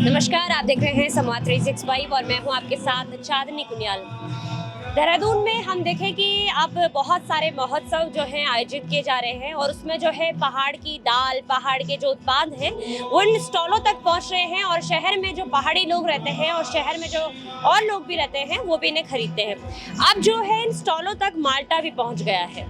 नमस्कार, आप देख रहे हैं संवाद 365 और मैं हूं आपके साथ चांदनी कुनियाल। देहरादून में हम देखें कि अब बहुत सारे महोत्सव जो हैं आयोजित किए जा रहे हैं और उसमें जो है पहाड़ की दाल, पहाड़ के जो उत्पाद हैं वो इन स्टॉलों तक पहुंच रहे हैं और शहर में जो पहाड़ी लोग रहते हैं और शहर में जो और लोग भी रहते हैं वो भी इन्हें खरीदते हैं। अब जो है इन स्टॉलों तक माल्टा भी पहुंच गया है।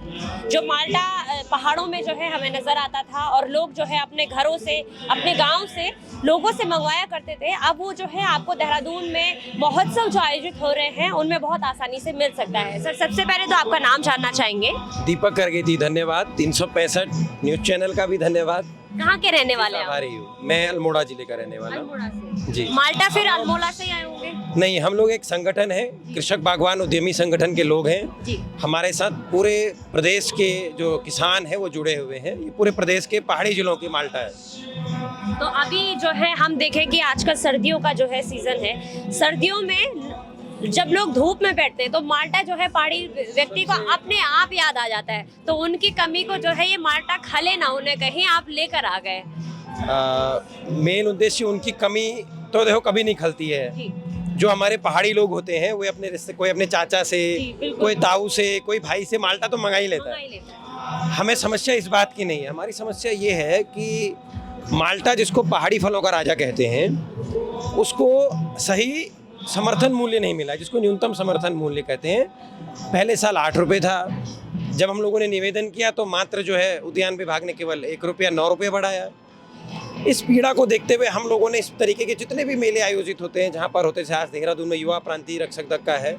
जो माल्टा पहाड़ों में जो है हमें नजर आता था और लोग जो है अपने घरों से, अपने गाँव से लोगों से मंगवाया करते थे, अब वो जो है आपको देहरादून में महोत्सव जो आयोजित हो रहे हैं उनमें बहुत आसानी से मिल सकता है। सर, सबसे पहले तो आपका नाम जानना चाहेंगे। दीपक करगेती, धन्यवाद। 365 न्यूज चैनल का भी धन्यवाद। कहाँ के रहने वाले हैं आप? मैं अल्मोड़ा जिले का रहने वाला अल्मोड़ा से। जी। माल्टा फिर अल्मोड़ा से ही आए होंगे? नहीं, हम लोग एक संगठन है, कृषक बागवान उद्यमी संगठन के लोग हैं जी। हमारे साथ पूरे प्रदेश के जो किसान हैं वो जुड़े हुए हैं। ये पूरे प्रदेश के पहाड़ी जिलों की माल्टा है। तो अभी जो है हम देखें कि आजकल सर्दियों का जो है सीजन है, सर्दियों में जब लोग धूप में बैठते हैं तो माल्टा जो है पहाड़ी व्यक्ति को अपने आप याद आ जाता है, तो उनकी कमी को जो है ये माल्टा खले ना उन्हें कहीं आप लेकर आ गए। मेन उद्देश्य उनकी कमी तो देखो कभी नहीं खलती है। जो हमारे पहाड़ी लोग होते हैं वो अपने रिश्ते, कोई अपने चाचा से, कोई ताऊ से, कोई भाई से माल्टा तो मंगा ही लेता है। हमें समस्या इस बात की नहीं है। हमारी समस्या ये है कि माल्टा, जिसको पहाड़ी फलों का राजा कहते हैं, उसको सही समर्थन मूल्य नहीं मिला, जिसको न्यूनतम समर्थन मूल्य कहते हैं। पहले साल 8 रुपये था। जब हम लोगों ने निवेदन किया तो मात्र जो है उद्यान विभाग ने केवल 1 रुपया 9 रुपये बढ़ाया। इस पीड़ा को देखते हुए हम लोगों ने इस तरीके के जितने भी मेले आयोजित होते हैं, जहाँ पर होते हैं, आज देहरादून में युवा प्रांतीय रक्षक दल का है,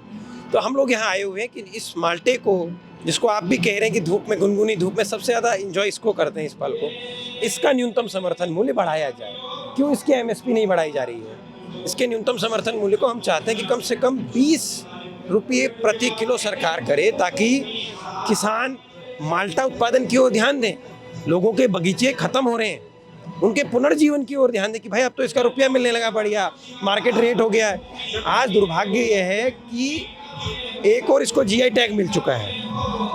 तो हम लोग यहाँ आए हुए हैं कि इस माल्टे को, जिसको आप भी कह रहे हैं कि धूप में, गुनगुनी धूप में सबसे ज़्यादा इंजॉय इसको करते हैं, इस फल को, इसका न्यूनतम समर्थन मूल्य बढ़ाया जाए। क्यों इसकी MSP नहीं बढ़ाई जा रही है? इसके न्यूनतम समर्थन मूल्य को हम चाहते हैं कि कम से कम 20 रुपये प्रति किलो सरकार करे, ताकि किसान माल्टा उत्पादन की ओर ध्यान दें। लोगों के बगीचे खत्म हो रहे हैं, उनके पुनर्जीवन की ओर ध्यान दें कि भाई अब तो इसका रुपया मिलने लगा, बढ़िया मार्केट रेट हो गया है। आज दुर्भाग्य यह है कि एक और इसको GI टैग मिल चुका है,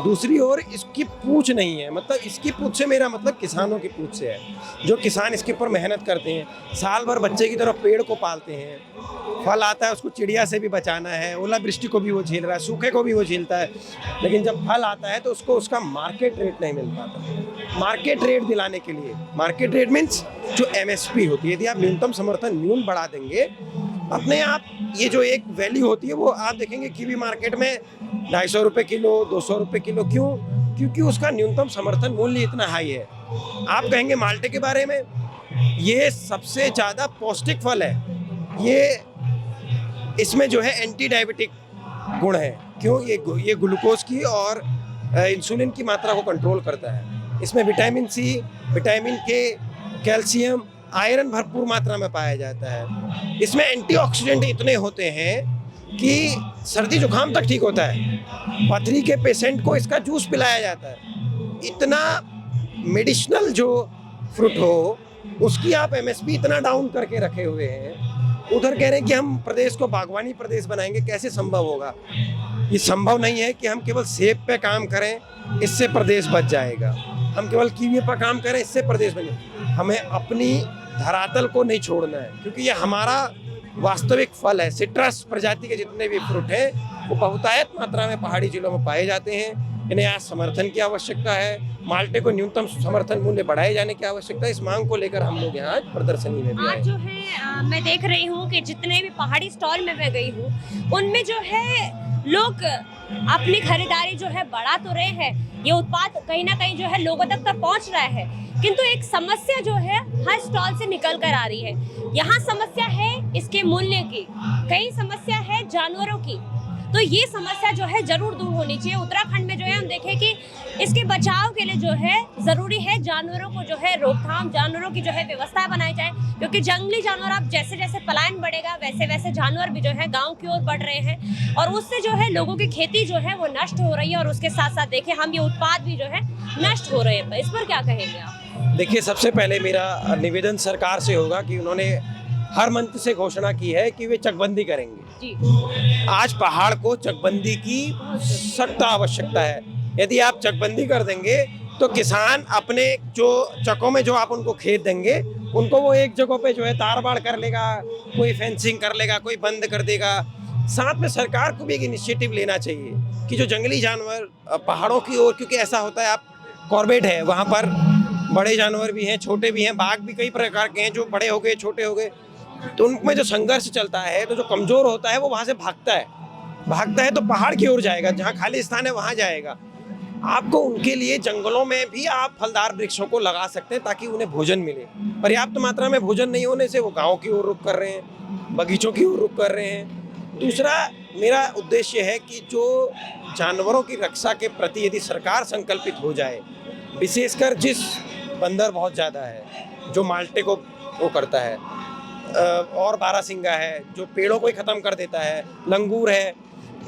दूसरी ओर इसकी पूछ नहीं है। मतलब इसकी पूछ से मेरा मतलब किसानों की पूछ से है। जो किसान इसके ऊपर मेहनत करते हैं, साल भर बच्चे की तरफ पेड़ को पालते हैं, फल आता है उसको चिड़िया से भी बचाना है, ओलावृष्टि को भी वो झेल रहा है, सूखे को भी वो झेलता है, लेकिन जब फल आता है तो उसको उसका मार्केट रेट नहीं मिल पाता। मार्केट रेट दिलाने के लिए, मार्केट रेट मीन्स जो MSP होती है, यदि आप न्यूनतम समर्थन मूल्य बढ़ा देंगे, अपने आप ये जो एक वैल्यू होती है वो आप देखेंगे कीवी मार्केट में 250 रुपये किलो, 200 रुपये किलो। क्यों? क्योंकि उसका न्यूनतम समर्थन मूल्य इतना हाई है। आप कहेंगे माल्टे के बारे में, ये सबसे ज़्यादा पौष्टिक फल है। ये इसमें जो है एंटी डायबिटिक गुण है। क्यों? ये ग्लूकोज की और इंसुलिन की मात्रा को कंट्रोल करता है। इसमें vitamin C, vitamin K, calcium, iron भरपूर मात्रा में पाया जाता है। इसमें एंटीऑक्सीडेंट इतने होते हैं कि सर्दी जुकाम तक ठीक होता है। पथरी के पेशेंट को इसका जूस पिलाया जाता है। इतना मेडिसिनल जो फ्रूट हो, उसकी आप MSP इतना डाउन करके रखे हुए हैं। उधर कह रहे हैं कि हम प्रदेश को बागवानी प्रदेश बनाएंगे। कैसे संभव होगा? ये संभव नहीं है कि हम केवल सेब पे काम करें, इससे प्रदेश बच जाएगा। हम केवल कीवी पर काम करें, इससे प्रदेश बच जाएगा। हमें अपनी धरातल को नहीं छोड़ना है, क्योंकि ये हमारा वास्तविक फल है। सिट्रस प्रजाति के जितने भी फ्रूट हैं वो बहुतायत मात्रा में पहाड़ी जिलों में पाए जाते हैं। इन्हें आज समर्थन की आवश्यकता है। माल्टे को न्यूनतम समर्थन मूल्य बढ़ाए जाने की आवश्यकता है। इस मांग को लेकर हम लोग यहाँ आज प्रदर्शनी में भी आए। आज जो है मैं देख रही हूँ कि जितने भी पहाड़ी स्टॉल में मैं गई हूँ, उनमें जो है लोग अपनी खरीदारी जो है बढ़ा तो रहे हैं, ये उत्पाद कहीं ना कहीं जो है लोगों तक पहुँच रहा है, किंतु एक समस्या जो है हर स्टॉल से निकल कर आ रही है। यहाँ समस्या है इसके मूल्य की, कहीं समस्या है जानवरों की। तो ये समस्या जो है जरूर दूर होनी चाहिए। उत्तराखंड में जो है हम देखें कि इसके बचाव के लिए जो है जरूरी है जानवरों को जो है रोकथाम, जानवरों की जो है व्यवस्था बनाई जाए, क्योंकि जंगली जानवर अब जैसे जैसे पलायन बढ़ेगा वैसे वैसे जानवर भी जो है गांव की ओर बढ़ रहे हैं और उससे जो है लोगों की खेती जो है वो नष्ट हो रही है और उसके साथ साथ देखें हम ये उत्पाद भी जो है नष्ट हो रहे हैं। इस पर क्या कहेंगे आप? देखिए, सबसे पहले मेरा निवेदन सरकार से होगा कि उन्होंने हर मंच से घोषणा की है कि वे चकबंदी करेंगे जी। आज पहाड़ को चकबंदी की सख्त आवश्यकता है। यदि आप चकबंदी कर देंगे तो किसान अपने जो चकों में जो आप उनको खेत देंगे उनको वो एक जगह पे जो है तार बाड़ कर लेगा, कोई फेंसिंग कर लेगा, कोई बंद कर देगा। साथ में सरकार को भी एक इनिशिएटिव लेना चाहिए कि जो जंगली जानवर पहाड़ों की ओर, क्योंकि ऐसा होता है, आप कॉर्बेट है वहाँ पर बड़े जानवर भी हैं, छोटे भी हैं, बाघ भी कई प्रकार के हैं, जो बड़े हो गए, छोटे हो गए, तो उनमें जो संघर्ष चलता है, तो जो कमजोर होता है वो वहाँ से भागता है तो पहाड़ की ओर जाएगा, जहाँ खाली स्थान है वहाँ जाएगा। आपको उनके लिए जंगलों में भी आप फलदार वृक्षों को लगा सकते हैं ताकि उन्हें भोजन मिले। पर्याप्त मात्रा में भोजन नहीं होने से वो गाँव की ओर रुख कर रहे हैं, बगीचों की ओर रुख कर रहे हैं। दूसरा मेरा उद्देश्य है कि जो जानवरों की रक्षा के प्रति यदि सरकार संकल्पित हो जाए, विशेषकर जिस बंदर बहुत ज़्यादा है, जो माल्टे को वो करता है, और बारहसिंगा है जो पेड़ों को ही ख़त्म कर देता है, लंगूर है,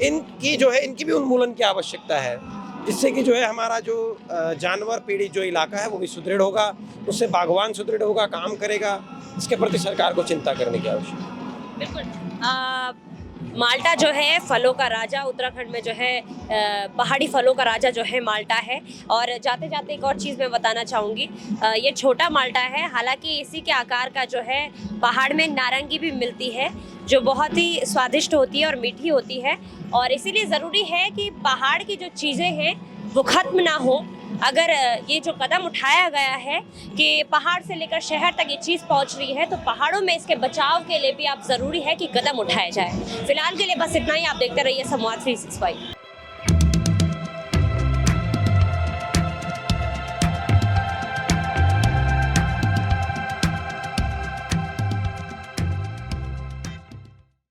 इनकी जो है इनकी भी उन्मूलन की आवश्यकता है, जिससे कि जो है हमारा जो जानवर पीड़ित जो इलाका है वो भी सुदृढ़ होगा, उससे बागवान सुदृढ़ होगा, काम करेगा। इसके प्रति सरकार को चिंता करने की आवश्यकता है। बिल्कुल। माल्टा जो है फलों का राजा, उत्तराखंड में जो है पहाड़ी फलों का राजा जो है माल्टा है। और जाते जाते एक और चीज़ मैं बताना चाहूँगी, ये छोटा माल्टा है, हालांकि इसी के आकार का जो है पहाड़ में नारंगी भी मिलती है जो बहुत ही स्वादिष्ट होती है और मीठी होती है। और इसीलिए ज़रूरी है कि पहाड़ की जो चीज़ें हैं वो ख़त्म ना हो। अगर ये जो कदम उठाया गया है कि पहाड़ से लेकर शहर तक ये चीज़ पहुंच रही है, तो पहाड़ों में इसके बचाव के लिए भी आप ज़रूरी है कि कदम उठाए जाए। फिलहाल के लिए बस इतना ही। आप देखते रहिए संवाद 365।